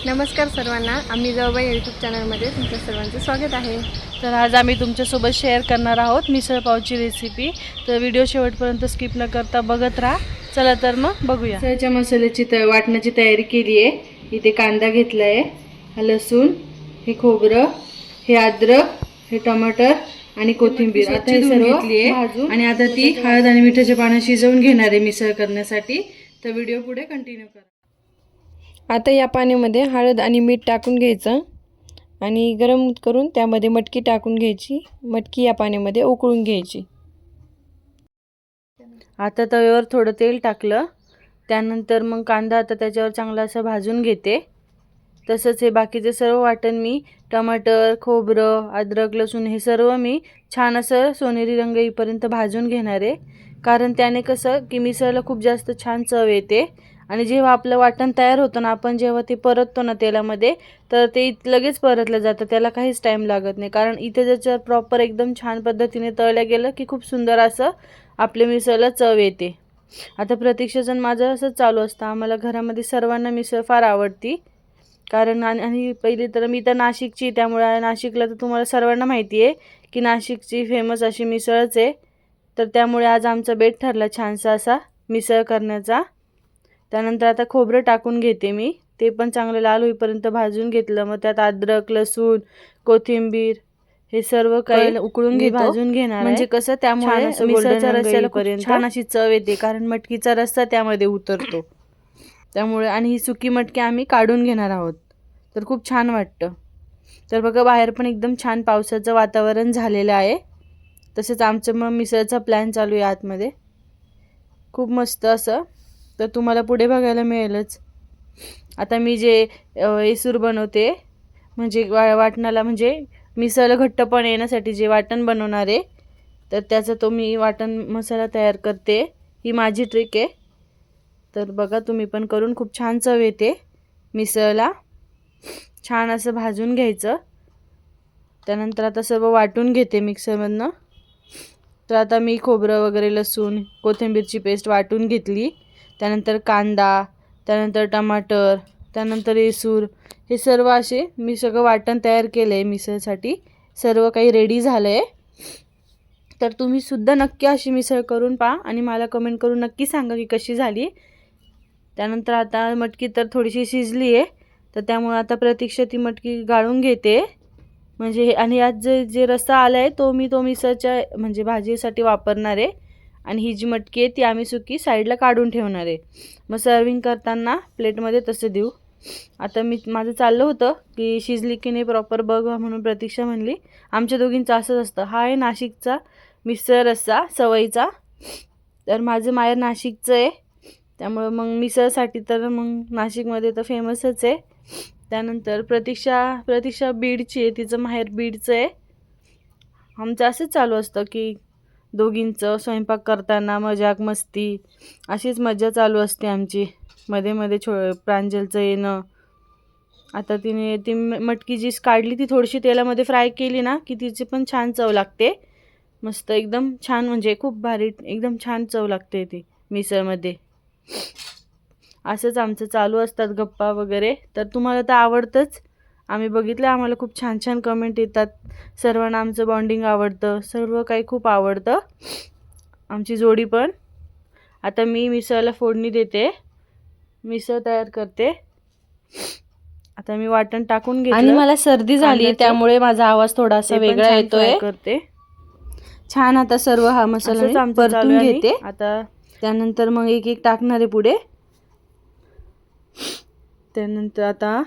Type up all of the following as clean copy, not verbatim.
नमस्कार सर्वांना, आम्ही जाऊबाई यूट्यूब चॅनलमध्ये तुमच्या सर्वांचं स्वागत आहे। तर आज आम्ही तुमच्यासोबत शेअर करणार आहोत मिसळ पावची रेसिपी। तर व्हिडिओ शेवटपर्यंत स्किप न करता बघत राहा। चला तर मग बघूया। मिसळच्या मसाल्याची वाटण्याची तयारी केली आहे। इथे कांदा घेतला आहे, हा लसूण, हे खोबरं, हे अद्रक, हे टमाटर आणि कोथिंबीर आता हे सर्व घेतली आहे आणि आता ती हळद आणि मिठाच्या पाण्यात शिजवून घेणार आहे मिसळ करण्यासाठी। तर व्हिडिओ पुढे कंटिन्यू करा। आता या पाण्यामध्ये हळद आणि मीठ टाकून घ्यायचं आणि गरम करून त्यामध्ये मटकी टाकून घ्यायची। मटकी या पाण्यामध्ये उकळून घ्यायची। आता तव्यावर थोडं तेल टाकलं, त्यानंतर मग कांदा आता त्याच्यावर चांगला असा भाजून घेते। तसंच हे बाकीचे सर्व वाटण मी टमाटर, खोबरं, अद्रक, लसूण हे सर्व मी छान असं सोनेरी रंग येईपर्यंत भाजून घेणार आहे। कारण त्याने कसं की मिसळला खूप जास्त छान चव येते आणि जेव्हा आपलं वाटण तयार होतं ना, आपण जेव्हा ते परततो ना तेलामध्ये, तर ते लगेच परतलं जातं, त्याला काहीच टाईम लागत नाही। कारण इथे जर प्रॉपर एकदम छान पद्धतीने तळलं गेलं की खूप सुंदर असं आपल्या मिसळला चव येते। आता प्रतीक्षाचं माझं असं चालू असतं, आम्हाला घरामध्ये सर्वांना मिसळ फार आवडती। कारण आणि पहिली तर मी तर नाशिकची, त्यामुळे नाशिकला तर तुम्हाला सर्वांना माहिती आहे की नाशिकची फेमस अशी मिसळच आहे। तर त्यामुळे आज आमचा बेत ठरला छानसा असा मिसळ करण्याचा। त्यानंतर आता खोबरं टाकून घेते मी, ते पण चांगलं लाल होईपर्यंत भाजून घेतलं। मग त्यात अद्रक, लसूण, कोथिंबीर हे सर्व काही उकळून घेतो, भाजून घेणार। म्हणजे कसं त्यामुळे मिसळच्या रस्स्याला खूप छान अशी चव येते, कारण मटकीचा रस्सा त्यामध्ये उतरतो त्यामुळे। आणि ही सुकी मटकी आम्ही काढून घेणार आहोत, तर खूप छान वाटतं। तर बघा बाहेर पण एकदम छान पावसाचं वातावरण झालेलं आहे। तसेच आमचं मग मिसळचा प्लॅन चालू आहे आतमध्ये, खूप मस्त असं। तर तुम्हाला पुढे बघायला मिळेलच। आता मी जे येसूर बनवते, म्हणजे वाटणाला म्हणजे मिसळला घट्टपण येण्यासाठी जे वाटण बनवणार आहे, तर त्याचा तो मी वाटण मसाला तयार करते। ही माझी ट्रिक आहे। तर बघा तुम्ही पण करून, खूप छान चव येते मिसळला। छान असं भाजून घ्यायचं। त्यानंतर आता सर्व वाटून घेते मिक्सरमधनं। तर आता मी खोबरं वगैरे, लसूण, कोथिंबीरची पेस्ट वाटून घेतली। त्यानंतर कांदा, त्यानंतर टमाटर, त्यानंतर येसूर, हे सर्व असे मी सगळं वाटण तयार केलं आहे मिसळसाठी। सर्व काही रेडी झालं आहे। तर तुम्ही सुद्धा नक्की अशी मिसळ करून पहा आणि मला कमेंट करून नक्की सांगा की कशी झाली। त्यानंतर आता मटकी तर थोडीशी शिजली आहे, तर त्यामुळे आता प्रतीक्षा ती मटकी गाळून घेते। म्हणजे आणि यात जे रस्सा आला आहे तो मिसळच्या म्हणजे भाजीसाठी वापरणार आहे। आणि ही जी मटकी आहे ती आम्ही सुकी साईडला काढून ठेवणार आहे। मग सर्विंग करताना प्लेटमध्ये तसं देऊ। आता माझं चाललं होतं की शिजली की नाही प्रॉपर बघ, म्हणून प्रतीक्षा म्हणली। आमच्या दोघींचं असंच असतं। हा आहे नाशिकचा मिसळ रस्सा सवयीचा। तर माझं माहेर नाशिकचं आहे, त्यामुळं मग मिसळसाठी तर मग नाशिकमध्ये तर फेमसच आहे। त्यानंतर प्रतीक्षा बीडची आहे, तिचं माहेर बीडचं आहे। आमचं असंच चालू असतं की दोघींचं स्वयंपाक करताना मजाक मस्ती अशीच मजा चालू असते आमची। मध्ये मध्ये प्रांजलचं येणं। आता ती मटकी जी काढली ती थोडीशी तेलामध्ये फ्राय केली ना की तिची पण छान चव लागते, मस्त एकदम छान, म्हणजे खूप भारी एकदम छान चव लागते ती मिसळमध्ये। असंच आमचं चालू असतात गप्पा वगैरे। तर तुम्हाला तर आवडतंच, आम्ही बघितलं, आम्हाला खूप छान छान कमेंट येतात। सर्वांना आमचं बॉन्डिंग आवडतं, सर्व काही खूप आवडतं, आमची जोडी पण। आता मी मिसळला फोडणी देते, मिसळ तयार करते। आता मी वाटण टाकून घेतलं आणि मला सर्दी झाली त्यामुळे माझा आवाज थोडासा वेगळा येतोय करते। छान आता सर्व हा मसाला परतून घेते। आता त्यानंतर मग एक एक टाकणार आहे पुढे। त्यानंतर आता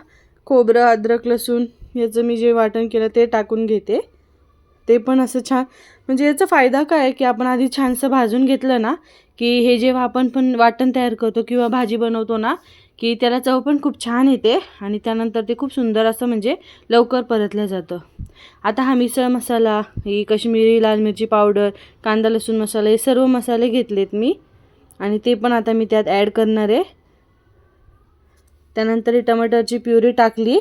खोबरं, अद्रक, लसूण याचं मी जे वाटण केलं ते टाकून घेते। ते पण असं छान, म्हणजे याचा फायदा काय आहे की आपण आधी छानसं भाजून घेतलं ना की हे जेव्हा आपण पण वाटण तयार करतो किंवा भाजी बनवतो ना की त्याला चव पण खूप छान येते आणि त्यानंतर ते खूप सुंदर असं म्हणजे लवकर परतलं जातं। आता हा मिसळ मसाला, ही कश्मीरी लाल मिरची पावडर, कांदा लसूण मसाला, हे सर्व मसाले घेतलेत मी आणि ते पण आता मी त्यात ॲड करणार आहे। त्यानंतर ही टमाटरची प्युरी टाकली,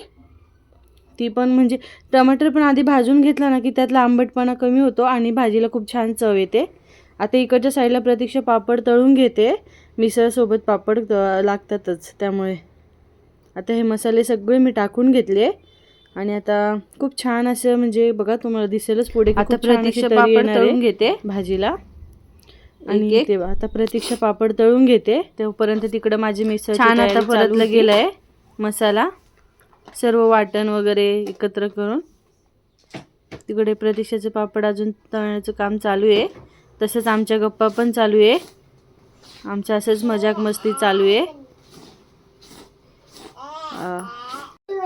ती पण म्हणजे टमाटर पण आधी भाजून घेतला ना की त्यातला आंबटपणा कमी होतो आणि भाजीला खूप छान चव येते। आता इकडच्या साईडला प्रतीक्षा पापड तळून घेते, मिसळसोबत पापड लागतातच त्यामुळे। आता हे मसाले सगळे मी टाकून घेतले आणि आता खूप छान असं म्हणजे बघा तुम्हाला दिसेलच पुढे. आता प्रतीक्षा पापड तळून घेते भाजीला आणि तेव्हा आता प्रतीक्षा पापड तळून घेते तोपर्यंत तिकडं माझी मिसळ छान आता परतलं गेलंय. मसाला सर्व वाटण वगैरे एकत्र करून तिकडे प्रतीक्षाचे पापड अजून तळण्याचं काम चालू आहे. तसंच आमच्या गप्पा पण चालू आहे. आमचं असंच मजाक मस्ती चालू आहे.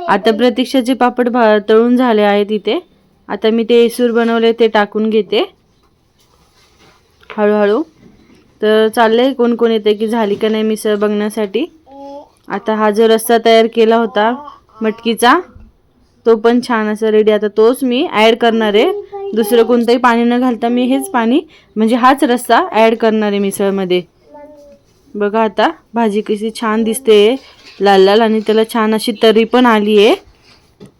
आता प्रतीक्षाचे पापड तळून झाले आहेत इथे. आता मी ते एसूर बनवले ते टाकून घेते हळूहळू. तर चाललंय कोण कोण येते की झाली का नाही मिसळ बघण्यासाठी. आता हा जो रस्सा तयार केला होता मटकीचा तो पण छान असं रेडी. आता तोच मी ॲड करणार आहे. दुसरं कोणतंही पाणी न घालता मी हेच पाणी म्हणजे हाच रस्सा ॲड करणार आहे मिसळमध्ये. बघा आता भाजी कशी छान दिसते लाल लाल आणि त्याला छान अशी तरी पण आली आहे.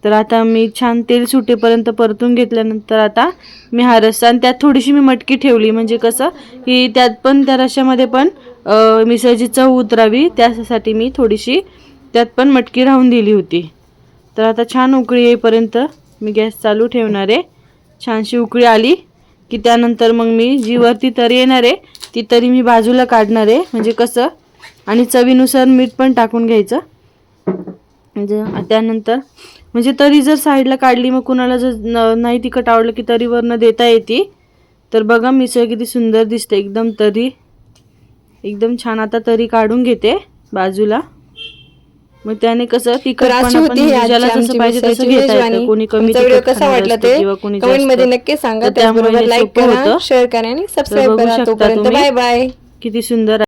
तर आता मी छान तेल सुटेपर्यंत परतून घेतल्यानंतर आता मी हा रस्सा आणि त्यात थोडीशी मी मटकी ठेवली म्हणजे कसं की त्यात पण त्या रश्श्यामध्ये पण मिसळची चव उतरावी त्यासाठी मी थोडीशी त्यात पण मटकी राहून दिली होती. तर आता छान उकळी येईपर्यंत मी गॅस चालू ठेवणार आहे. छानशी उकळी आली की त्यानंतर मग मी जी वरती तरी येणार आहे ती तरी मी बाजूला काढणार आहे म्हणजे कसं आणि चवीनुसार मीठ पण टाकून घ्यायचं. म्हणजे त्यानंतर म्हणजे तरी जर साईडला काढली मग कुणाला जर नाही तिखट आवडलं की तरीवरनं देता येते. तर बघा मिसळ किती सुंदर दिसते एकदम तरी एकदम छान. आता तरी काढून घेते बाजूला. मग त्याने कसं तिखटपणा पण ज्याला जसं पाहिजे तसं घेता येतं. कोणी कमी तिखट कसा वाटला ते किंवा कोणी कमेंट मध्ये नक्की सांगा. त्याचबरोबर लाईक करा, शेअर करा आणि सबस्क्राईब करा. तोपर्यंत बाय बाय. किती सुंदर